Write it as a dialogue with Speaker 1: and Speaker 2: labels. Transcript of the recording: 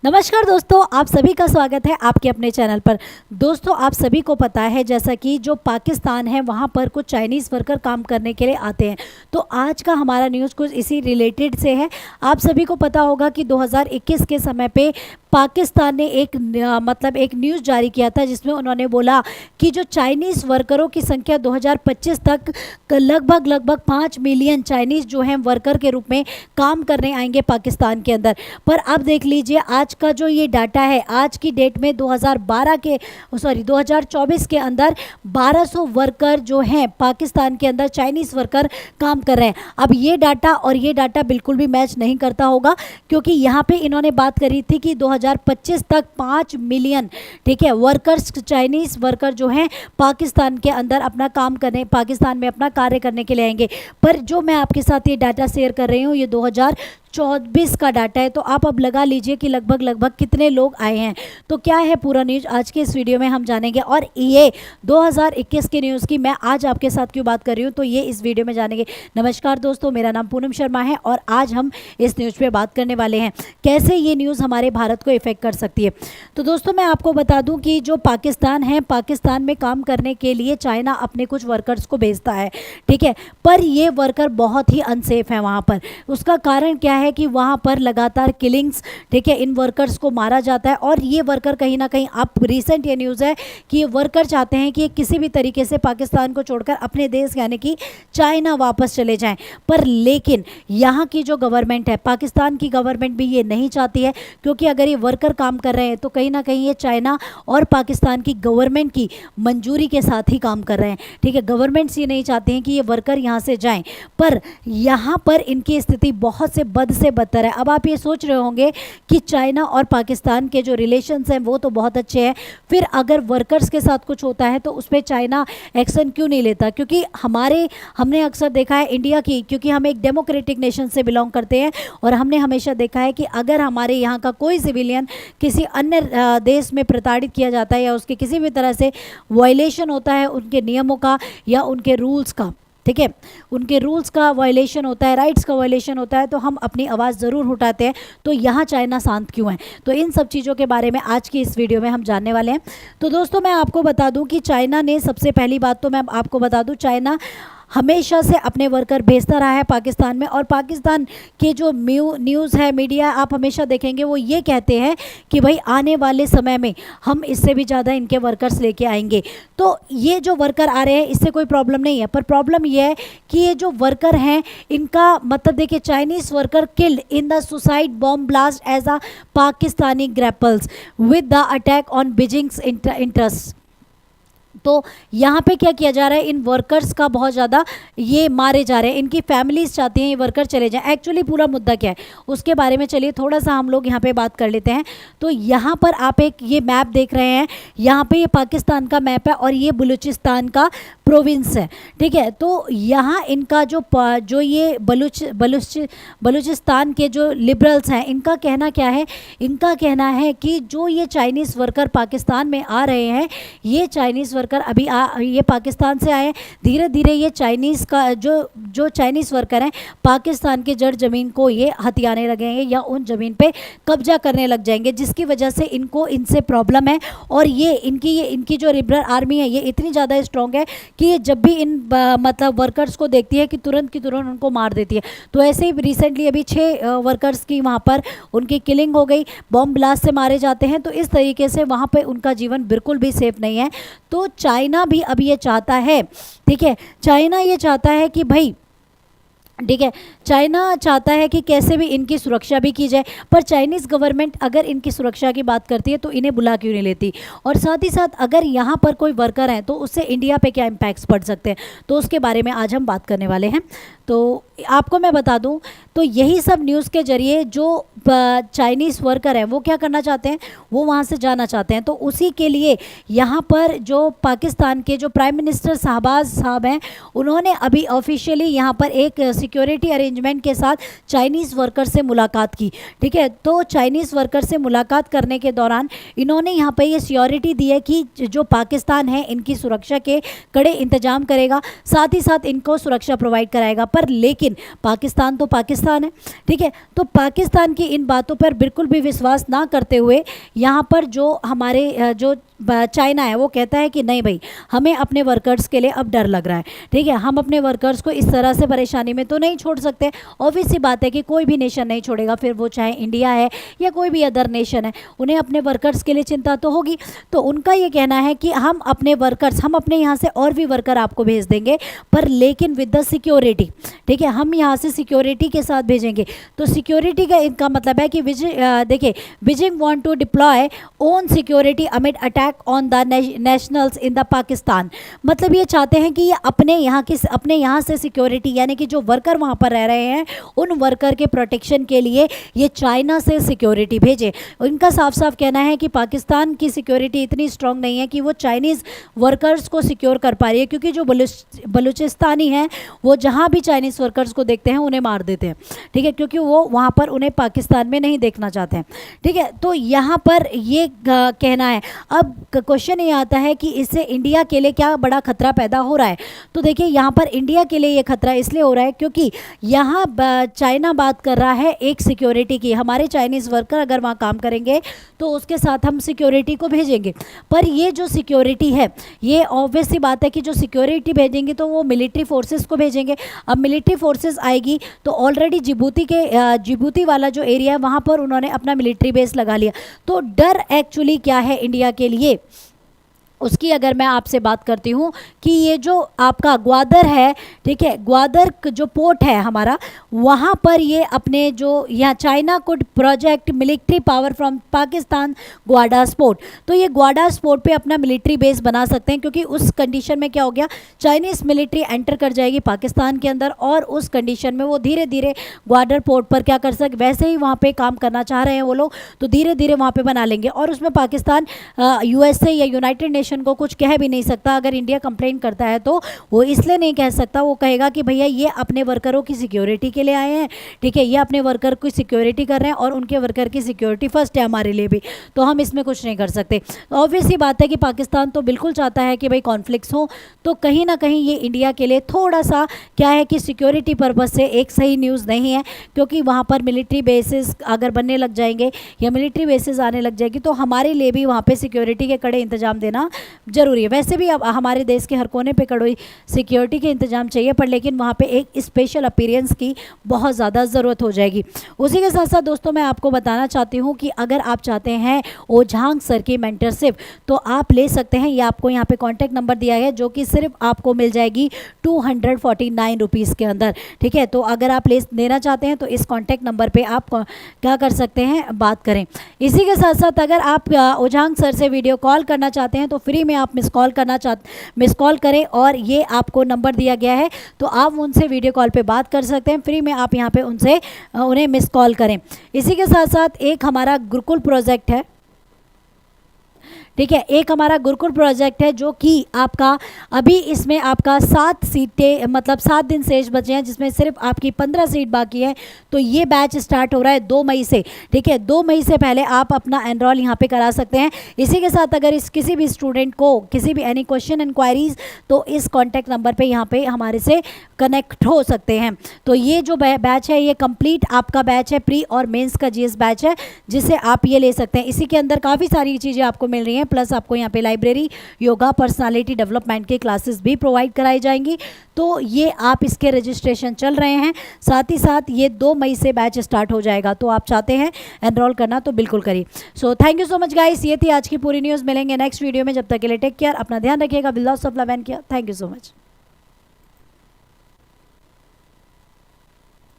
Speaker 1: नमस्कार दोस्तों, आप सभी का स्वागत है आपके अपने चैनल पर। दोस्तों, आप सभी को पता है जैसा कि जो पाकिस्तान है वहाँ पर कुछ चाइनीज़ वर्कर काम करने के लिए आते हैं। तो आज का हमारा न्यूज़ कुछ इसी रिलेटेड से है। आप सभी को पता होगा कि 2021 के समय पे पाकिस्तान ने एक न्यूज़ जारी किया था जिसमें उन्होंने बोला कि जो चाइनीज़ वर्करों की संख्या 2025 तक लगभग 5 मिलियन चाइनीज़ जो हैं वर्कर के रूप में काम करने आएंगे पाकिस्तान के अंदर। पर अब देख लीजिए आज का जो ये डाटा है, आज की डेट में 2024 के अंदर 1200 वर्कर जो हैं पाकिस्तान के अंदर चाइनीज़ वर्कर काम कर रहे हैं। अब ये डाटा बिल्कुल भी मैच नहीं करता होगा, क्योंकि यहाँ पे इन्होंने बात करी थी कि 2025 तक 5 मिलियन वर्कर्स, चाइनीज़ वर्कर जो हैं पाकिस्तान के अंदर पाकिस्तान में अपना कार्य करने के लिए आएंगे। पर जो मैं आपके साथ ये डाटा शेयर कर रही हूँ ये 2024 का डाटा है। तो आप अब लगा लीजिए कि लगभग कितने लोग आए हैं। तो क्या है पूरा न्यूज़ आज के इस वीडियो में हम जानेंगे, और ये 2021 के न्यूज़ की मैं आज आपके साथ क्यों बात कर रही हूँ तो ये इस वीडियो में जानेंगे। नमस्कार दोस्तों, मेरा नाम पूनम शर्मा है और आज हम इस न्यूज़ पे बात करने वाले हैं कैसे ये न्यूज़ हमारे भारत को इफेक्ट कर सकती है। तो दोस्तों, मैं आपको बता दूं कि जो पाकिस्तान है, पाकिस्तान में काम करने के लिए चाइना अपने कुछ वर्कर्स को भेजता है, ठीक है। पर ये वर्कर बहुत ही अनसेफ है वहाँ पर। उसका कारण क्या है कि वहाँ पर लगातार किलिंग्स, ठीक है, इन वर्कर्स को मारा जाता है। और ये वर्कर कहीं ना कहीं, आप रिसेंट ये न्यूज़ है कि ये वर्कर चाहते हैं कि किसी भी तरीके से पाकिस्तान को छोड़कर अपने देश यानी कि चाइना वापस चले जाएं। पर लेकिन यहाँ की जो गवर्नमेंट है, पाकिस्तान की गवर्नमेंट भी ये नहीं चाहती है, क्योंकि अगर ये वर्कर काम कर रहे हैं तो कहीं ना कहीं ये चाइना और पाकिस्तान की गवर्नमेंट की मंजूरी के साथ ही काम कर रहे हैं, ठीक है। गवर्नमेंट्स ये नहीं चाहते हैं कि ये वर्कर यहाँ से जाएं। पर यहाँ पर इनकी स्थिति बहुत से बदतर है। अब आप ये सोच रहे होंगे कि चाइना और पाकिस्तान के जो रिलेशंस हैं वो तो बहुत अच्छे हैं, फिर अगर वर्कर्स के साथ कुछ होता है तो उस पर चाइना एक्शन क्यों नहीं लेता? क्योंकि हमने अक्सर देखा है इंडिया की, क्योंकि हम एक डेमोक्रेटिक नेशन से बिलोंग करते हैं और हमने हमेशा देखा है कि अगर हमारे यहाँ का कोई सिविलियन किसी अन्य देश में प्रताड़ित किया जाता है या उसके किसी भी तरह से वायलेशन होता है उनके नियमों का या उनके रूल्स का, ठीक है, उनके रूल्स का वायलेशन होता है, राइट्स का वायलेशन होता है, तो हम अपनी आवाज़ ज़रूर उठाते हैं। तो यहाँ चाइना शांत क्यों है? तो इन सब चीज़ों के बारे में आज की इस वीडियो में हम जानने वाले हैं। तो दोस्तों, मैं आपको बता दूं कि चाइना ने, सबसे पहली बात तो मैं आपको बता दूं, चाइना हमेशा से अपने वर्कर भेजता रहा है पाकिस्तान में। और पाकिस्तान के जो न्यूज़ है, मीडिया, आप हमेशा देखेंगे वो ये कहते हैं कि भाई आने वाले समय में हम इससे भी ज़्यादा इनके वर्कर्स लेके आएंगे। तो ये जो वर्कर आ रहे हैं इससे कोई प्रॉब्लम नहीं है, पर प्रॉब्लम ये है कि ये जो वर्कर हैं इनका देखिए, Chinese worker killed in the suicide bomb blast as a Pakistani grapples with the attack on Beijing's interest. तो यहाँ पे क्या किया जा रहा है, इन वर्कर्स का बहुत ज़्यादा ये मारे जा रहे हैं, इनकी फैमिलीज चाहती हैं ये वर्कर चले जाएं। एक्चुअली पूरा मुद्दा क्या है उसके बारे में चलिए थोड़ा सा हम लोग यहाँ पे बात कर लेते हैं। तो यहाँ पर आप एक ये मैप देख रहे हैं, यहाँ पे ये पाकिस्तान का मैप है और ये बलूचिस्तान का प्रोविंस है, ठीक है। तो यहाँ इनका जो ये बलूचिस्तान के जो लिबरल्स हैं, इनका कहना क्या है? इनका कहना है कि जो ये चाइनीज़ वर्कर पाकिस्तान में आ रहे हैं, ये चाइनीज़ वर्कर अभी ये पाकिस्तान से आए हैं, धीरे धीरे ये चाइनीज़ का जो चाइनीज़ वर्कर हैं पाकिस्तान की जड़ ज़मीन को ये हथियाने लगेंगे या उन ज़मीन पे कब्जा करने लग जाएंगे, जिसकी वजह से इनसे प्रॉब्लम है। और ये इनकी जो लिबरल आर्मी है ये इतनी ज़्यादा स्ट्रॉन्ग है कि ये जब भी इन वर्कर्स को देखती है कि तुरंत की तुरंत उनको मार देती है। तो ऐसे ही रिसेंटली अभी 6 वर्कर्स की वहाँ पर उनकी किलिंग हो गई, बॉम्ब ब्लास्ट से मारे जाते हैं। तो इस तरीके से वहाँ पे उनका जीवन बिल्कुल भी सेफ नहीं है। तो चाइना भी अब ये चाहता है, ठीक है, चाइना ये चाहता है कि भाई, ठीक है, चाइना चाहता है कि कैसे भी इनकी सुरक्षा भी की जाए। पर चाइनीज़ गवर्नमेंट अगर इनकी सुरक्षा की बात करती है तो इन्हें बुला क्यों नहीं लेती? और साथ ही साथ अगर यहाँ पर कोई वर्कर हैं तो उससे इंडिया पे क्या इम्पैक्ट्स पड़ सकते हैं, तो उसके बारे में आज हम बात करने वाले हैं। तो आपको मैं बता दूं, तो यही सब न्यूज़ के जरिए जो चाइनीज़ वर्कर हैं वो क्या करना चाहते हैं, वो वहाँ से जाना चाहते हैं। तो उसी के लिए यहाँ पर जो पाकिस्तान के जो प्राइम मिनिस्टर शहबाज साहब हैं, उन्होंने अभी ऑफिशियली यहाँ पर एक सिक्योरिटी अरेंजमेंट के साथ चाइनीज़ वर्कर से मुलाकात की, ठीक है। तो चाइनीज़ वर्कर से मुलाकात करने के दौरान इन्होंने यहाँ पर ये सिक्योरिटी दी है कि जो पाकिस्तान है इनकी सुरक्षा के कड़े इंतजाम करेगा, साथ ही साथ इनको सुरक्षा प्रोवाइड कराएगा। पर लेकिन पाकिस्तान तो पाकिस्तान है, ठीक है। तो पाकिस्तान की इन बातों पर बिल्कुल भी विश्वास ना करते हुए यहाँ पर जो हमारे जो चाइना है वो कहता है कि नहीं भाई, हमें अपने वर्कर्स के लिए अब डर लग रहा है, ठीक है। हम अपने वर्कर्स को इस तरह से परेशानी में तो नहीं छोड़ सकते। ऑब्वियस सी बात है कि कोई भी नेशन नहीं छोड़ेगा, फिर वो चाहे इंडिया है या कोई भी अदर नेशन है, उन्हें अपने वर्कर्स के लिए चिंता तो होगी। तो उनका ये कहना है कि हम अपने वर्कर्स, हम अपने यहाँ से और भी वर्कर आपको भेज देंगे, पर लेकिन विद द सिक्योरिटी, ठीक है। हम यहाँ से सिक्योरिटी के साथ भेजेंगे। तो सिक्योरिटी का इनका मतलब है कि देखिए, Beijing want to deploy own security amid attack on the nationals in the Pakistan. मतलब ये चाहते हैं कि ये अपने यहाँ से सिक्योरिटी, यानी कि जो वर्कर वहाँ पर रह रहे हैं उन वर्कर के प्रोटेक्शन के लिए ये चाइना से सिक्योरिटी भेजे। इनका साफ साफ कहना है कि पाकिस्तान की सिक्योरिटी इतनी स्ट्रांग नहीं है कि वो चाइनीज़ वर्कर्स को सिक्योर कर पा रही है, क्योंकि जो बलूचिस्तानी हैं वो जहाँ भी चाइनीज़ वर्कर्स को देखते हैं उन्हें मार देते हैं, ठीक है, क्योंकि वो वहाँ पर उन्हें पाकिस्तान में नहीं देखना चाहते हैं, ठीक है। तो यहाँ पर ये कहना है। अब क्वेश्चन ये आता है कि इससे इंडिया के लिए क्या बड़ा खतरा पैदा हो रहा है। तो देखिए, यहाँ पर इंडिया के लिए ये खतरा इसलिए हो रहा है क्योंकि यहाँ चाइना बात कर रहा है एक सिक्योरिटी की, हमारे चाइनीज़ वर्कर अगर वहाँ काम करेंगे तो उसके साथ हम सिक्योरिटी को भेजेंगे। पर ये जो सिक्योरिटी है, ये ऑब्वियस सी बात है कि जो सिक्योरिटी भेजेंगे तो वो मिलिट्री फोर्सेस को भेजेंगे। अब मिलिट्री फोर्सेस आएगी तो ऑलरेडी जिबूती वाला जो एरिया है वहाँ पर उन्होंने अपना मिलिट्री बेस लगा लिया। तो डर एक्चुअली क्या है इंडिया के लिए, उसकी अगर मैं आपसे बात करती हूँ कि ये जो आपका ग्वादर है, ठीक है, ग्वादर जो पोर्ट है हमारा, वहाँ पर ये अपने जो यहाँ China could project military power from Pakistan Gwadar's port. तो ये ग्वाडास पोर्ट पे अपना मिलिट्री बेस बना सकते हैं, क्योंकि उस कंडीशन में क्या हो गया, चाइनीज़ मिलिट्री एंटर कर जाएगी पाकिस्तान के अंदर और उस कंडीशन में वो धीरे धीरे ग्वादर पोर्ट पर क्या कर सके, वैसे ही वहाँ पर काम करना चाह रहे हैं वो लोग, तो धीरे धीरे वहाँ पर बना लेंगे। और उसमें पाकिस्तान USA या यूनाइटेड नेशन को कुछ कह भी नहीं सकता। अगर इंडिया कंप्लेन करता है तो वो इसलिए नहीं कह सकता, वो कहेगा कि भैया ये अपने वर्करों की सिक्योरिटी के लिए आए हैं, ठीक है, ये अपने वर्कर की सिक्योरिटी कर रहे हैं और उनके वर्कर की सिक्योरिटी फर्स्ट है हमारे लिए भी, तो हम इसमें कुछ नहीं कर सकते। तो ऑब्वियस ही बात है कि पाकिस्तान तो बिल्कुल चाहता है कि भाई कॉन्फ्लिक्ट्स हो, तो कहीं ना कहीं ये इंडिया के लिए थोड़ा सा क्या है कि सिक्योरिटी पर्पज़ से एक सही न्यूज़ नहीं है, क्योंकि वहाँ पर मिलिट्री बेसिस अगर बनने लग जाएंगे या मिलिट्री बेसिस आने लग जाएगी तो हमारे लिए भी वहाँ पर सिक्योरिटी के कड़े इंतजाम देना ज़रूरी है। वैसे भी अब हमारे देश के हर कोने पे कड़ोई सिक्योरिटी के इंतजाम चाहिए, पर लेकिन वहाँ पे एक स्पेशल अपीयरेंस की बहुत ज़्यादा ज़रूरत हो जाएगी। उसी के साथ साथ दोस्तों मैं आपको बताना चाहती हूँ कि अगर आप चाहते हैं ओझांग सर की मेंटरशिप तो आप ले सकते हैं। ये आपको यहाँ पे कॉन्टैक्ट नंबर दिया है जो कि सिर्फ आपको मिल जाएगी 249 रुपीज़ के अंदर, ठीक है। तो अगर आप लेना चाहते हैं तो इस कॉन्टैक्ट नंबर पर आप क्या कर सकते हैं, बात करें। इसी के साथ साथ अगर आप ओझांग सर से वीडियो कॉल करना चाहते हैं तो फ्री में आप मिस कॉल करें और ये आपको नंबर दिया गया है, तो आप उनसे वीडियो कॉल पे बात कर सकते हैं फ्री में। आप यहाँ पे उन्हें मिस कॉल करें। इसी के साथ साथ एक हमारा गुरुकुल प्रोजेक्ट है, ठीक है, एक हमारा गुरुकुल प्रोजेक्ट है जो कि आपका अभी इसमें आपका 7 सीटें मतलब 7 दिन शेष बचे हैं, जिसमें सिर्फ आपकी 15 सीट बाकी है। तो ये बैच स्टार्ट हो रहा है 2 मई से, ठीक है। 2 मई से पहले आप अपना एनरोल यहाँ पे करा सकते हैं। इसी के साथ अगर इस किसी भी स्टूडेंट को किसी भी एनी क्वेश्चन इंक्वायरीज तो इस कॉन्टैक्ट नंबर पर यहाँ पे हमारे से कनेक्ट हो सकते हैं। तो ये जो बैच है ये कंप्लीट आपका बैच है, प्री और मेंस का GS बैच है, जिसे आप ये ले सकते हैं। इसी के अंदर काफ़ी सारी चीज़ें आपको मिल रही हैं, प्लस आपको यहाँ पे लाइब्रेरी, योगा, पर्सनालिटी डेवलपमेंट के क्लासेस भी प्रोवाइड कराई जाएंगी। तो ये आप इसके रजिस्ट्रेशन चल रहे हैं, साथ ही साथ ये 2 मई से बैच स्टार्ट हो जाएगा। तो आप चाहते हैं एनरोल करना तो बिल्कुल करिए। So thank you so much guys, ये थी आज की पूरी न्यूज़। मिलेंगे नेक्स्ट वीडियो में, जब तक के लिए टेक केयर, अपना ध्यान रखिएगा। Will love of love and care. Thank you so much.